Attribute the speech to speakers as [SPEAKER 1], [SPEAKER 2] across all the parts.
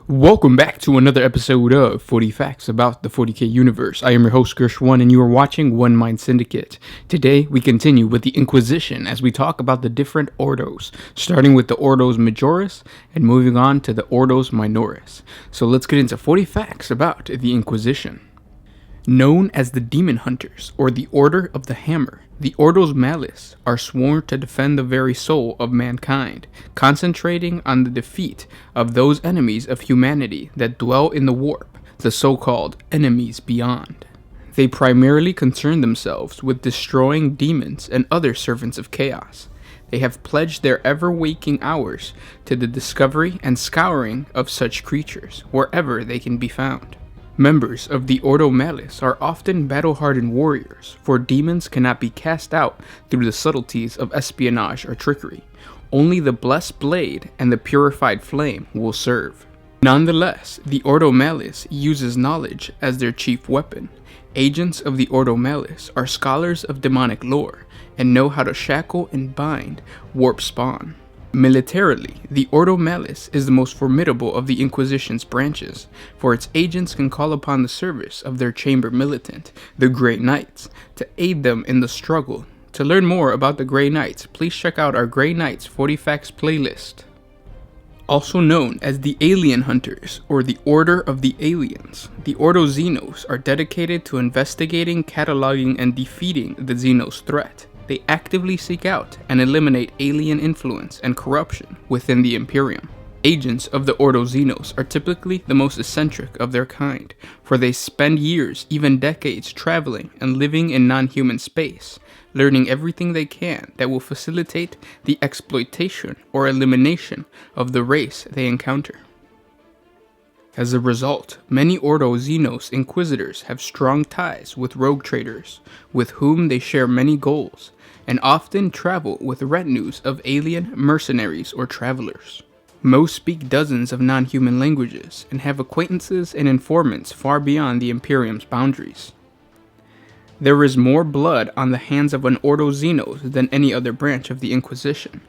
[SPEAKER 1] Welcome back to another episode of 40 Facts about the 40k universe. I am your host, Gersh1, and you are watching One Mind Syndicate. Today, we continue with the Inquisition as we talk about the different Ordos, starting with the Ordos Majoris and moving on to the Ordos Minoris. So let's get into 40 Facts about the Inquisition. Known as the Demon Hunters, or the Order of the Hammer, the Ordos Malice are sworn to defend the very soul of mankind, concentrating on the defeat of those enemies of humanity that dwell in the warp, the so-called enemies beyond. They primarily concern themselves with destroying demons and other servants of chaos. They have pledged their ever-waking hours to the discovery and scouring of such creatures, wherever they can be found. Members of the Ordo Malice are often battle-hardened warriors, for demons cannot be cast out through the subtleties of espionage or trickery. Only the blessed blade and the purified flame will serve. Nonetheless, the Ordo Malice uses knowledge as their chief weapon. Agents of the Ordo Malice are scholars of demonic lore and know how to shackle and bind warp spawn. Militarily, the Ordo Malice is the most formidable of the Inquisition's branches, for its agents can call upon the service of their chamber militant, the Grey Knights, to aid them in the struggle. To learn more about the Grey Knights, please check out our Grey Knights 40 Facts playlist. Also known as the Alien Hunters, or the Order of the Aliens, the Ordo Xenos are dedicated to investigating, cataloging, and defeating the Xenos threat. They actively seek out and eliminate alien influence and corruption within the Imperium. Agents of the Ordo Xenos are typically the most eccentric of their kind, for they spend years, even decades, traveling and living in non-human space, learning everything they can that will facilitate the exploitation or elimination of the race they encounter. As a result, many Ordo Xenos Inquisitors have strong ties with rogue traders, with whom they share many goals, and often travel with retinues of alien mercenaries or travelers. Most speak dozens of non-human languages and have acquaintances and informants far beyond the Imperium's boundaries. There is more blood on the hands of an Ordo Xenos than any other branch of the Inquisition.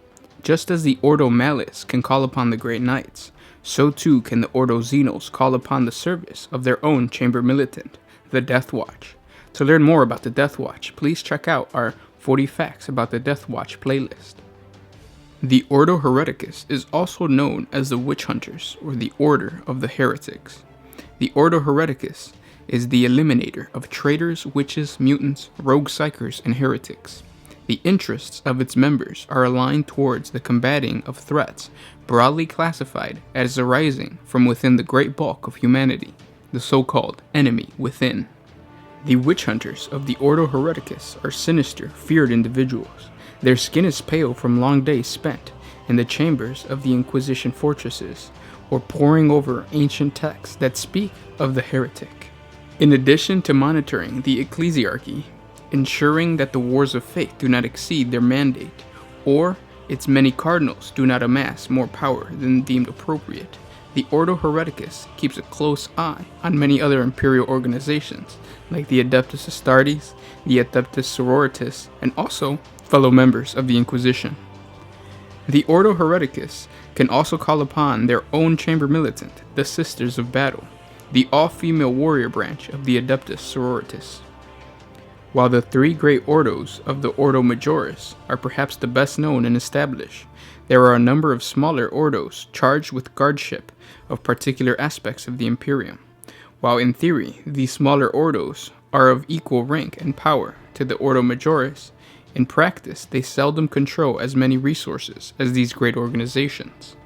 [SPEAKER 1] Just as the Ordo Malice can call upon the Grey Knights, so too can the Ordo Xenos call upon the service of their own chamber militant, the Death Watch. To learn more about the Death Watch, please check out our 40 Facts about the Death Watch playlist. The Ordo Hereticus is also known as the Witch Hunters, or the Order of the Heretics. The Ordo Hereticus is the eliminator of traitors, witches, mutants, rogue psychers, and heretics. The interests of its members are aligned towards the combating of threats broadly classified as arising from within the great bulk of humanity, the so-called enemy within. The Witch Hunters of the Ordo Hereticus are sinister, feared individuals. Their skin is pale from long days spent in the chambers of the Inquisition fortresses, or poring over ancient texts that speak of the heretic. In addition to monitoring the ecclesiarchy, ensuring that the wars of faith do not exceed their mandate, or its many cardinals do not amass more power than deemed appropriate, the Ordo Hereticus keeps a close eye on many other imperial organizations, like the Adeptus Astartes, the Adeptus Sororities, and also fellow members of the Inquisition. The Ordo Hereticus can also call upon their own chamber militant, the Sisters of Battle, the all-female warrior branch of the Adeptus Sororities. While the three great Ordos of the Ordo Majoris are perhaps the best known and established, there are a number of smaller Ordos charged with guardship of particular aspects of the Imperium. While in theory, these smaller Ordos are of equal rank and power to the Ordo Majoris, in practice they seldom control as many resources as these great organizations.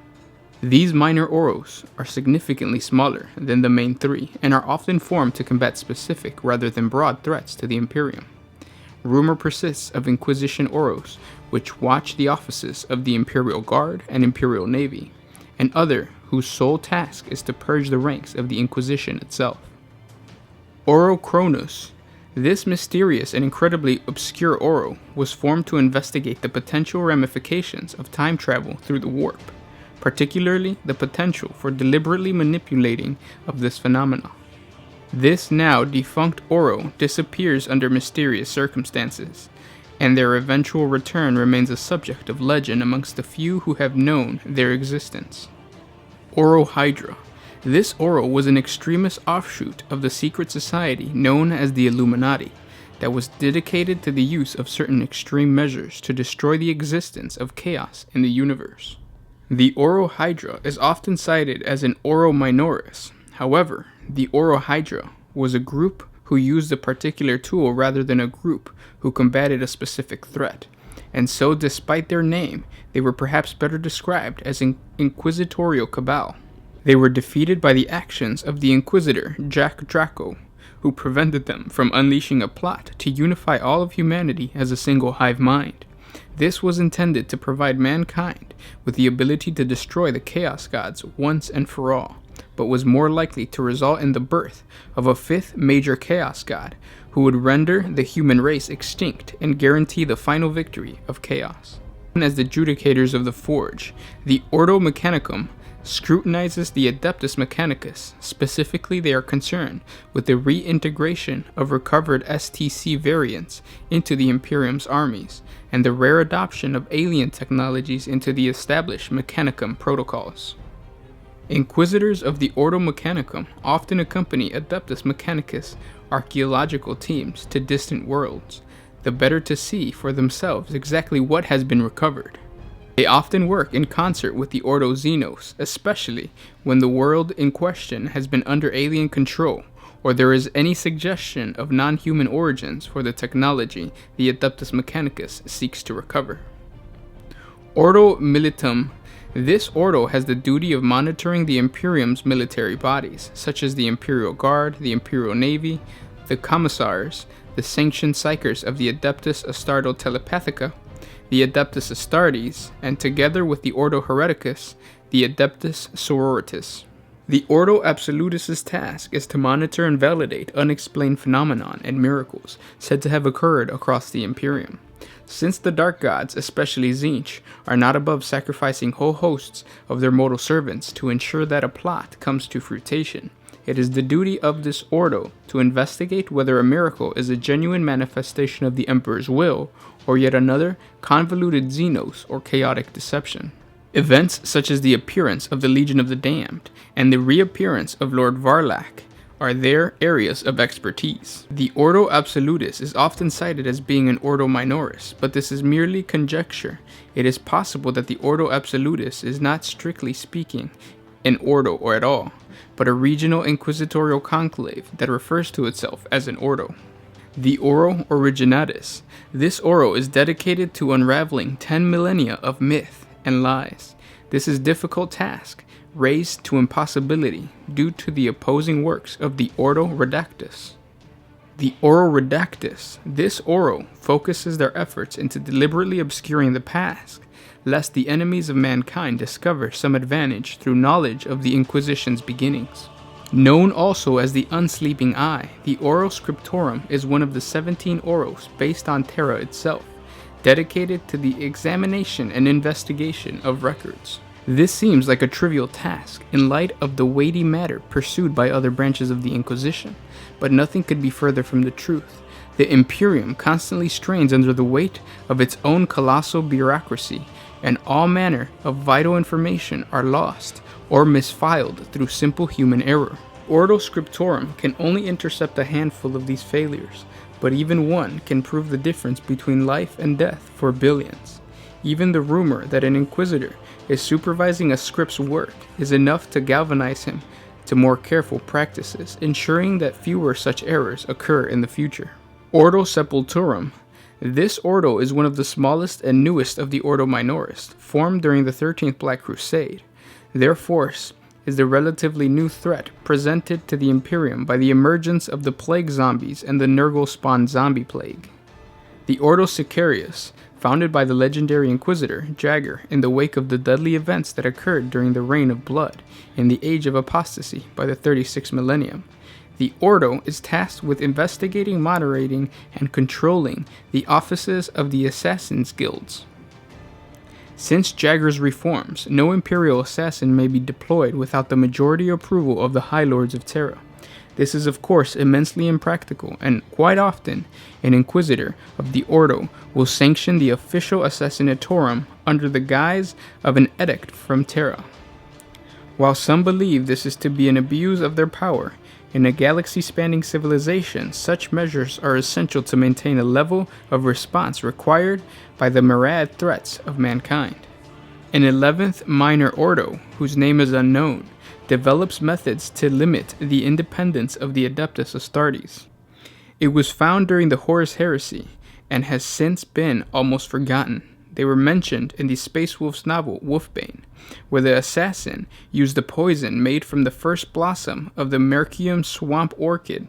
[SPEAKER 1] These minor Ordos are significantly smaller than the main three and are often formed to combat specific rather than broad threats to the Imperium. Rumor persists of Inquisition Ordos which watch the offices of the Imperial Guard and Imperial Navy, and other whose sole task is to purge the ranks of the Inquisition itself. Oro Cronus. This mysterious and incredibly obscure Oro was formed to investigate the potential ramifications of time travel through the warp, particularly the potential for deliberately manipulating of this phenomenon. This now defunct Oro disappears under mysterious circumstances, and their eventual return remains a subject of legend amongst the few who have known their existence. Oro Hydra. This Oro was an extremist offshoot of the secret society known as the Illuminati that was dedicated to the use of certain extreme measures to destroy the existence of chaos in the universe. The Oro Hydra is often cited as an Oro Minoris. However, the Oro Hydra was a group who used a particular tool rather than a group who combated a specific threat, and so despite their name, they were perhaps better described as an inquisitorial cabal. They were defeated by the actions of the Inquisitor Jack Draco, who prevented them from unleashing a plot to unify all of humanity as a single hive mind. This was intended to provide mankind with the ability to destroy the Chaos Gods once and for all, but was more likely to result in the birth of a fifth major Chaos God who would render the human race extinct and guarantee the final victory of chaos. Known as the Judicators of the Forge, the Ordo Mechanicum scrutinizes the Adeptus Mechanicus. Specifically, they are concerned with the reintegration of recovered STC variants into the Imperium's armies, and the rare adoption of alien technologies into the established Mechanicum protocols. Inquisitors of the Ordo Mechanicum often accompany Adeptus Mechanicus archaeological teams to distant worlds, the better to see for themselves exactly what has been recovered. They often work in concert with the Ordo Xenos, especially when the world in question has been under alien control, or there is any suggestion of non-human origins for the technology the Adeptus Mechanicus seeks to recover. Ordo Militum. This Ordo has the duty of monitoring the Imperium's military bodies, such as the Imperial Guard, the Imperial Navy, the Commissars, the sanctioned psychers of the Adeptus Astardo Telepathica, the Adeptus Astartes, and together with the Ordo Hereticus, the Adeptus Sororities. The Ordo Absolutist's task is to monitor and validate unexplained phenomenon and miracles said to have occurred across the Imperium. Since the Dark Gods, especially Tzeentch, are not above sacrificing whole hosts of their mortal servants to ensure that a plot comes to fruition, it is the duty of this Ordo to investigate whether a miracle is a genuine manifestation of the Emperor's will, or yet another convoluted Xenos or chaotic deception. Events such as the appearance of the Legion of the Damned and the reappearance of Lord Varlak are their areas of expertise. The Ordo Absolutist is often cited as being an Ordo Minoris, but this is merely conjecture. It is possible that the Ordo Absolutist is not strictly speaking an Ordo or at all, but a regional inquisitorial conclave that refers to itself as an Ordo. The Oro Originatus. This Oro is dedicated to unraveling 10 millennia of myth and lies. This is a difficult task, raised to impossibility due to the opposing works of the Ordo Redactus. The Oro Redactus. This Oro focuses their efforts into deliberately obscuring the past, lest the enemies of mankind discover some advantage through knowledge of the Inquisition's beginnings. Known also as the Unsleeping Eye, the Oro Scriptorum is one of the 17 Oros based on Terra itself, dedicated to the examination and investigation of records. This seems like a trivial task in light of the weighty matter pursued by other branches of the Inquisition, but nothing could be further from the truth. The Imperium constantly strains under the weight of its own colossal bureaucracy, and all manner of vital information are lost or misfiled through simple human error. Ordo Scriptorum can only intercept a handful of these failures, but even one can prove the difference between life and death for billions. Even the rumor that an Inquisitor is supervising a script's work is enough to galvanize him to more careful practices, ensuring that fewer such errors occur in the future. Ordo Sepulturum. This Ordo is one of the smallest and newest of the Ordo Minoris, formed during the 13th Black Crusade. Their force is the relatively new threat presented to the Imperium by the emergence of the Plague Zombies and the Nurgle-spawned Zombie Plague. The Ordo Sicarius, founded by the legendary Inquisitor, Jagger, in the wake of the deadly events that occurred during the Reign of Blood in the Age of Apostasy by the 36th millennium. The Ordo is tasked with investigating, moderating, and controlling the offices of the Assassin's Guilds. Since Jagger's reforms, no Imperial assassin may be deployed without the majority approval of the High Lords of Terra. This is of course immensely impractical, and quite often, an Inquisitor of the Ordo will sanction the official Assassinatorum under the guise of an edict from Terra. While some believe this is to be an abuse of their power, in a galaxy-spanning civilization, such measures are essential to maintain a level of response required by the myriad threats of mankind. An 11th minor ordo, whose name is unknown, develops methods to limit the independence of the Adeptus Astartes. It was found during the Horus Heresy, and has since been almost forgotten. They were mentioned in the Space Wolf's novel Wolfbane, where the assassin used a poison made from the first blossom of the Mercium swamp orchid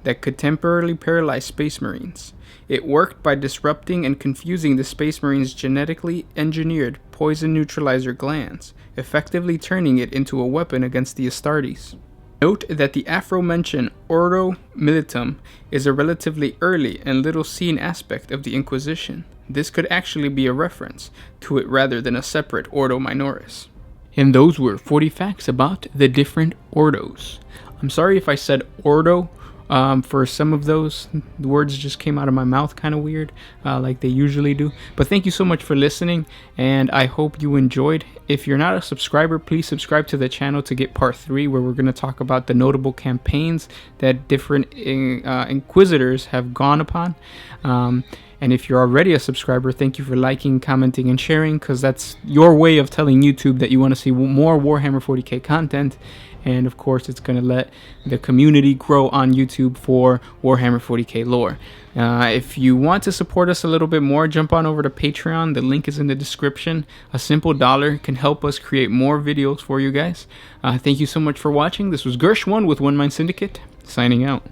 [SPEAKER 1] that could temporarily paralyze Space Marines. It worked by disrupting and confusing the Space Marines' genetically engineered poison neutralizer glands, effectively turning it into a weapon against the Astartes. Note that the aforementioned Ordo Militum is a relatively early and little seen aspect of the Inquisition. This could actually be a reference to it rather than a separate Ordo Minoris. And those were 40 facts about the different Ordos. I'm sorry if I said Ordo. For some of those, the words just came out of my mouth kind of weird, like they usually do. But thank you so much for listening, and I hope you enjoyed. If you're not a subscriber, please subscribe to the channel to get part 3, where we're going to talk about the notable campaigns that different Inquisitors have gone upon. And if you're already a subscriber, thank you for liking, commenting, and sharing, because that's your way of telling YouTube that you want to see more Warhammer 40k content. And of course, it's going to let the community grow on YouTube for Warhammer 40k lore. If you want to support us a little bit more, jump on over to Patreon. The link is in the description. A simple $1 can help us create more videos for you guys. Thank you so much for watching. This was Gersh1 with One Mind Syndicate, signing out.